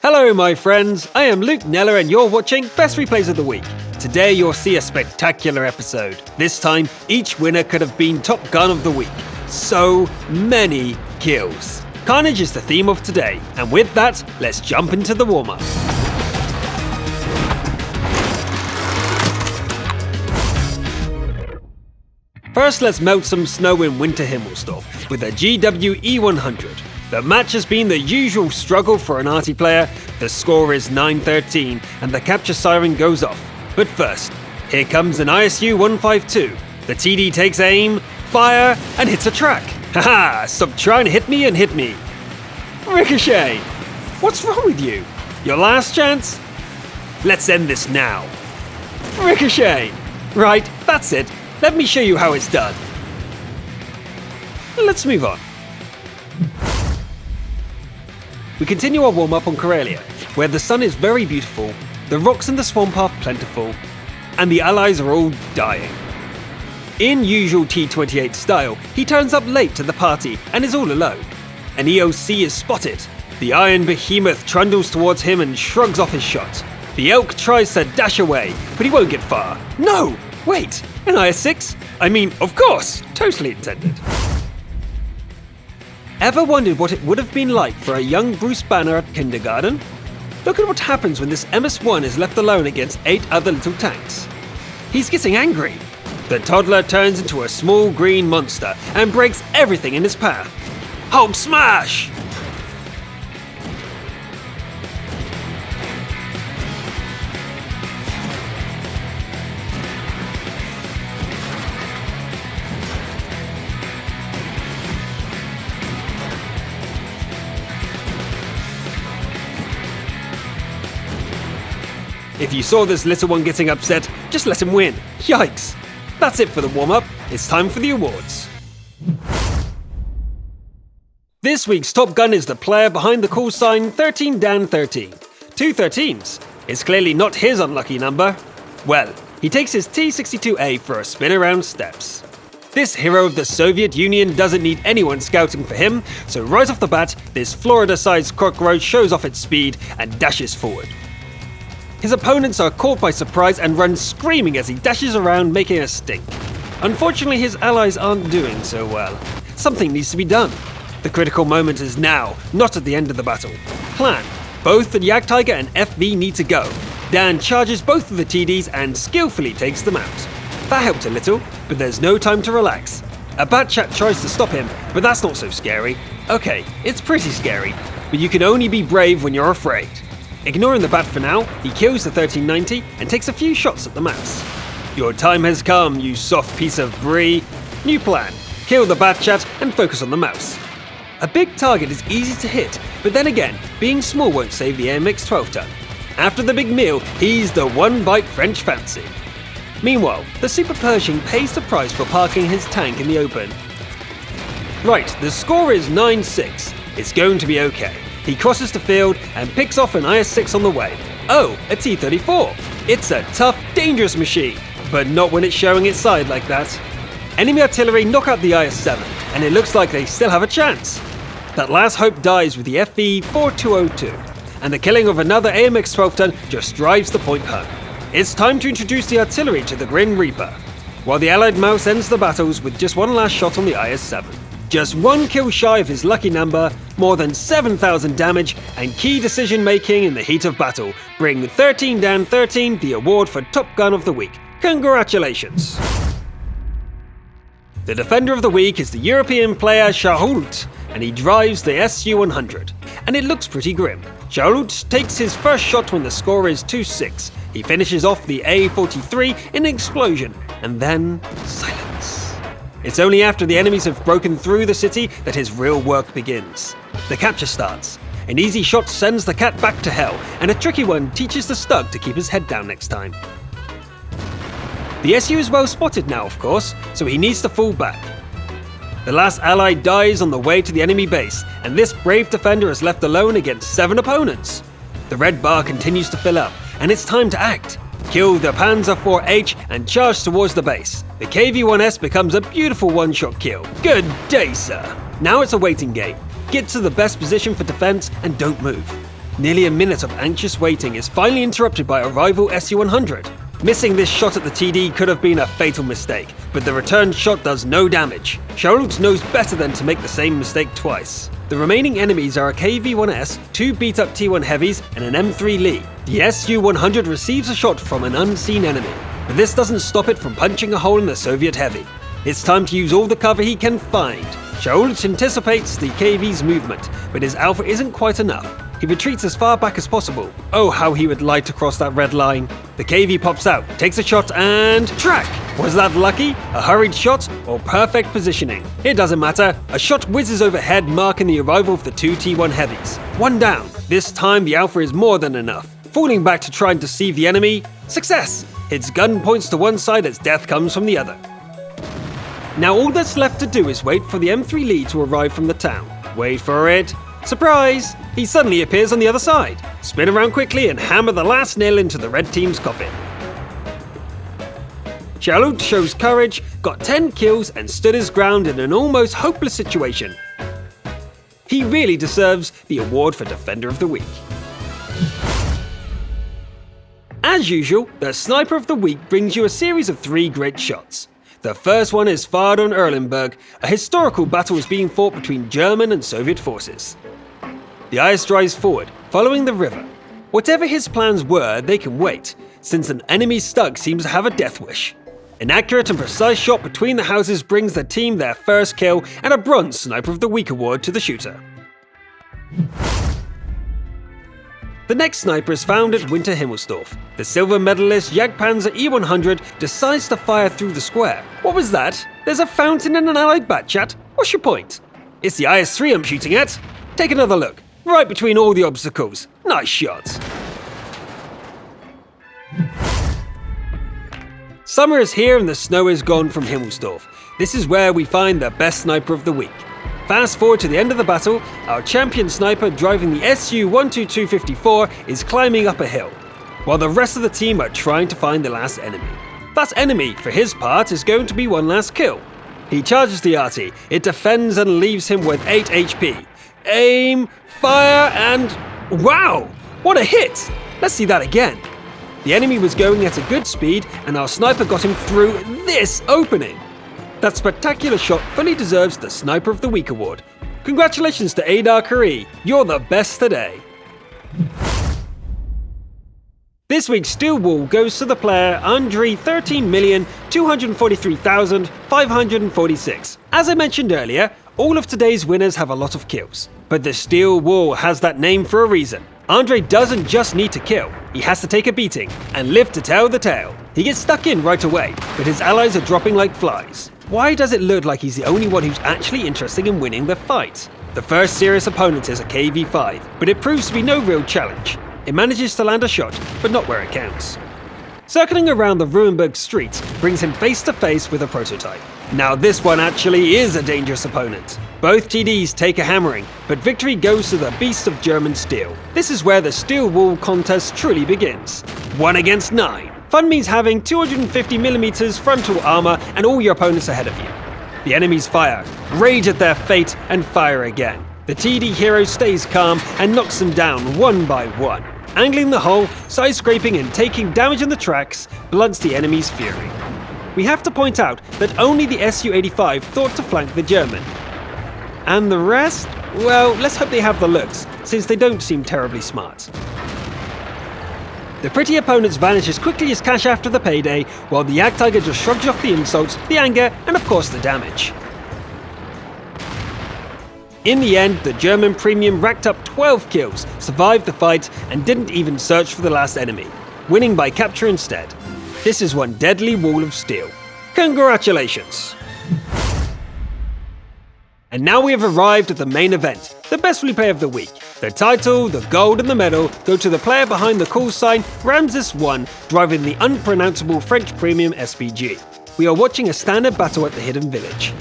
Hello my friends, I am Luke Neller and you're watching Best Replays of the Week. Today you'll see a spectacular episode. This time, each winner could have been Top Gun of the Week. So many kills. Carnage is the theme of today, and with that, let's jump into the warm-up. First, let's melt some snow in Winter Himmelsdorf with a GWE100. The match has been the usual struggle for an arty player. The score is 9-13 and the capture siren goes off. But first, here comes an ISU 152. The TD takes aim, fire, and hits a track. Haha, stop trying to hit me and hit me. Ricochet! What's wrong with you? Your last chance? Let's end this now. Ricochet! Right, that's it. Let me show you how it's done. Let's move on. We continue our warm-up on Karelia, where the sun is very beautiful, the rocks in the swamp are plentiful, and the allies are all dying. In usual T-28 style, he turns up late to the party and is all alone. An EOC is spotted. The Iron Behemoth trundles towards him and shrugs off his shot. The Elk tries to dash away, but he won't get far. No! Wait! An IS-6? I mean, of course! Totally intended. Ever wondered what it would have been like for a young Bruce Banner at kindergarten? Look at what happens when this MS-1 is left alone against 8 other little tanks. He's getting angry. The toddler turns into a small green monster and breaks everything in his path. Hulk smash! If you saw this little one getting upset, just let him win. Yikes! That's it for the warm-up. It's time for the awards. This week's Top Gun is the player behind the call sign 13Dan13. 2 13s. It's clearly not his unlucky number. Well, he takes his T-62A for a spin around steps. This hero of the Soviet Union doesn't need anyone scouting for him, so right off the bat, this Florida-sized cockroach shows off its speed and dashes forward. His opponents are caught by surprise and run screaming as he dashes around making a stink. Unfortunately, his allies aren't doing so well. Something needs to be done. The critical moment is now, not at the end of the battle. Plan. Both the Jagdtiger and FV need to go. Dan charges both of the TDs and skillfully takes them out. That helped a little, but there's no time to relax. A Batchat tries to stop him, but that's not so scary. Okay, it's pretty scary, but you can only be brave when you're afraid. Ignoring the bat for now, he kills the 1390 and takes a few shots at the mouse. Your time has come, you soft piece of brie. New plan. Kill the Batchat and focus on the mouse. A big target is easy to hit, but then again, being small won't save the AMX 12-ton. After the big meal, he's the one-bite French fancy. Meanwhile, the Super Pershing pays the price for parking his tank in the open. Right, the score is 9-6. It's going to be okay. He crosses the field and picks off an IS-6 on the way. Oh, a T-34. It's a tough, dangerous machine, but not when it's showing its side like that. Enemy artillery knock out the IS-7, and it looks like they still have a chance. That last hope dies with the FV-4202, and the killing of another AMX 12-ton just drives the point home. It's time to introduce the artillery to the Grim Reaper, while the Allied mouse ends the battles with just one last shot on the IS-7. Just one kill shy of his lucky number, more than 7,000 damage, and key decision-making in the heat of battle bring 13Dan13 the award for Top Gun of the Week. Congratulations! The Defender of the Week is the European player Shahult, and he drives the SU-100. And it looks pretty grim. Shahult takes his first shot when the score is 2-6. He finishes off the A-43 in an explosion, and then silence. It's only after the enemies have broken through the city that his real work begins. The capture starts. An easy shot sends the cat back to hell, and a tricky one teaches the Stug to keep his head down next time. The SU is well spotted now, of course, so he needs to fall back. The last ally dies on the way to the enemy base, and this brave defender is left alone against 7 opponents. The red bar continues to fill up, and it's time to act. Kill the Panzer IV-H and charge towards the base. The KV-1S becomes a beautiful one-shot kill. Good day, sir. Now it's a waiting game. Get to the best position for defense and don't move. Nearly a minute of anxious waiting is finally interrupted by a rival Su-100. Missing this shot at the TD could have been a fatal mistake, but the returned shot does no damage. Charlotte knows better than to make the same mistake twice. The remaining enemies are a KV-1S, 2 beat-up T1 heavies, and an M3 Lee. The Su-100 receives a shot from an unseen enemy, but this doesn't stop it from punching a hole in the Soviet heavy. It's time to use all the cover he can find. Charlotte anticipates the KV's movement, but his alpha isn't quite enough. He retreats as far back as possible. Oh, how he would like to cross that red line. The KV pops out, takes a shot, and track! Was that lucky, a hurried shot, or perfect positioning? It doesn't matter. A shot whizzes overhead, marking the arrival of the 2 T1 heavies. One down. This time the alpha is more than enough. Falling back to try and deceive the enemy. Success! Its gun points to one side as death comes from the other. Now all that's left to do is wait for the M3 Lee to arrive from the town. Wait for it. Surprise! He suddenly appears on the other side. Spin around quickly and hammer the last nail into the red team's coffin. Charlotte shows courage, got 10 kills and stood his ground in an almost hopeless situation. He really deserves the award for Defender of the Week. As usual, the Sniper of the Week brings you a series of 3 great shots. The first one is fired on Erlenberg. A historical battle is being fought between German and Soviet forces. The IS drives forward, following the river. Whatever his plans were, they can wait, since an enemy Stug seems to have a death wish. An accurate and precise shot between the houses brings the team their first kill and a Bronze Sniper of the Week award to the shooter. The next sniper is found at Winter Himmelsdorf. The silver medalist Jagdpanzer E100 decides to fire through the square. What was that? There's a fountain and an allied bat chat? What's your point? It's the IS-3 I'm shooting at. Take another look. Right between all the obstacles. Nice shot. Summer is here and the snow is gone from Himmelsdorf. This is where we find the best sniper of the week. Fast forward to the end of the battle, our champion sniper driving the Su-122-54 is climbing up a hill, while the rest of the team are trying to find the last enemy. That enemy, for his part, is going to be one last kill. He charges the arty, it defends and leaves him with 8 HP. Aim, fire, and wow! What a hit! Let's see that again. The enemy was going at a good speed and our sniper got him through this opening. That spectacular shot fully deserves the Sniper of the Week award. Congratulations to Adar Kari, you're the best today. This week's Steel Wall goes to the player Andrei 13,243,546. As I mentioned earlier, all of today's winners have a lot of kills. But the Steel Wall has that name for a reason. Andrei doesn't just need to kill, he has to take a beating and live to tell the tale. He gets stuck in right away, but his allies are dropping like flies. Why does it look like he's the only one who's actually interested in winning the fight? The first serious opponent is a KV-5, but it proves to be no real challenge. It manages to land a shot, but not where it counts. Circling around the Ruhenberg streets brings him face to face with a prototype. Now this one actually is a dangerous opponent. Both TDs take a hammering, but victory goes to the beast of German steel. This is where the Steel Wall contest truly begins. 1 against 9. Fun means having 250mm frontal armor and all your opponents ahead of you. The enemies fire, rage at their fate, and fire again. The TD hero stays calm and knocks them down one by one. Angling the hull, side-scraping and taking damage in the tracks blunts the enemy's fury. We have to point out that only the Su-85 thought to flank the German. And the rest? Well, let's hope they have the looks, since they don't seem terribly smart. The pretty opponents vanish as quickly as cash after the payday, while the Jagdtiger just shrugs off the insults, the anger, and of course the damage. In the end, the German premium racked up 12 kills, survived the fight, and didn't even search for the last enemy, winning by capture instead. This is one deadly wall of steel. Congratulations! And now we have arrived at the main event, the best replay of the week. The title, the gold and the medal go to the player behind the call sign Ramses1, driving the unpronounceable French premium SPG. We are watching a standard battle at the hidden village.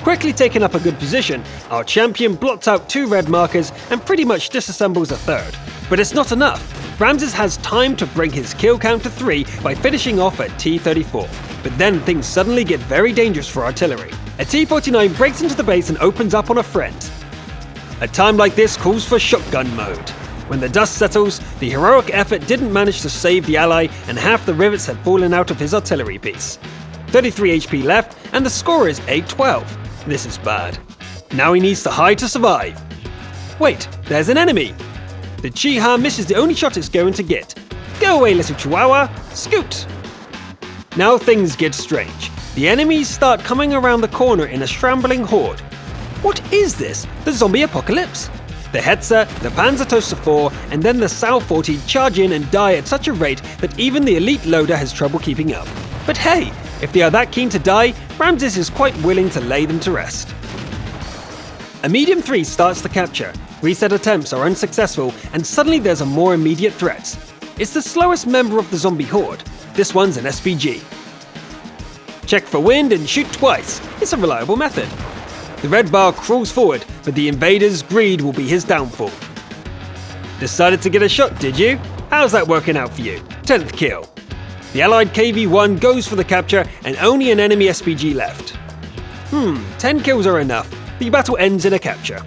Quickly taking up a good position, our champion blots out 2 red markers and pretty much disassembles a 3rd. But it's not enough. Ramses has time to bring his kill count to 3 by finishing off at T-34. But then things suddenly get very dangerous for artillery. A T-49 breaks into the base and opens up on a friend. A time like this calls for shotgun mode. When the dust settles, the heroic effort didn't manage to save the ally and half the rivets had fallen out of his artillery piece. 33 HP left and the score is 8-12. This is bad. Now he needs to hide to survive. Wait, there's an enemy! The Chiha misses the only shot it's going to get. Go away, little chihuahua! Scoot! Now things get strange. The enemies start coming around the corner in a scrambling horde. What is this? The zombie apocalypse? The Hetzer, the Panzertoaster 4, and then the Sau 40 charge in and die at such a rate that even the elite loader has trouble keeping up. But hey, if they are that keen to die, Ramses is quite willing to lay them to rest. A medium 3 starts the capture. Reset attempts are unsuccessful, and suddenly there's a more immediate threat. It's the slowest member of the zombie horde. This one's an SPG. Check for wind and shoot twice. It's a reliable method. The red bar crawls forward, but the invader's greed will be his downfall. Decided to get a shot, did you? How's that working out for you? 10th kill. The allied KV-1 goes for the capture and only an enemy SPG left. 10 kills are enough. The battle ends in a capture.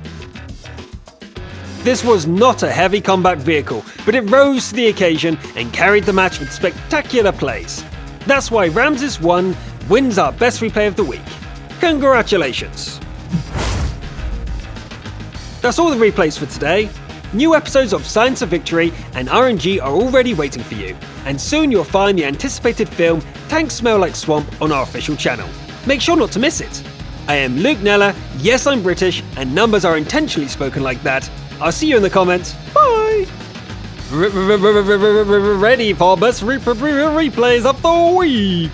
This was not a heavy combat vehicle, but it rose to the occasion and carried the match with spectacular plays. That's why Ramses 1 wins our best replay of the week. Congratulations! That's all the replays for today. New episodes of Science of Victory and RNG are already waiting for you, and soon you'll find the anticipated film Tanks Smell Like Swamp on our official channel. Make sure not to miss it. I am Luke Neller, yes I'm British, and numbers are intentionally spoken like that. I'll see you in the comments. Bye! Ready for best replays of the week!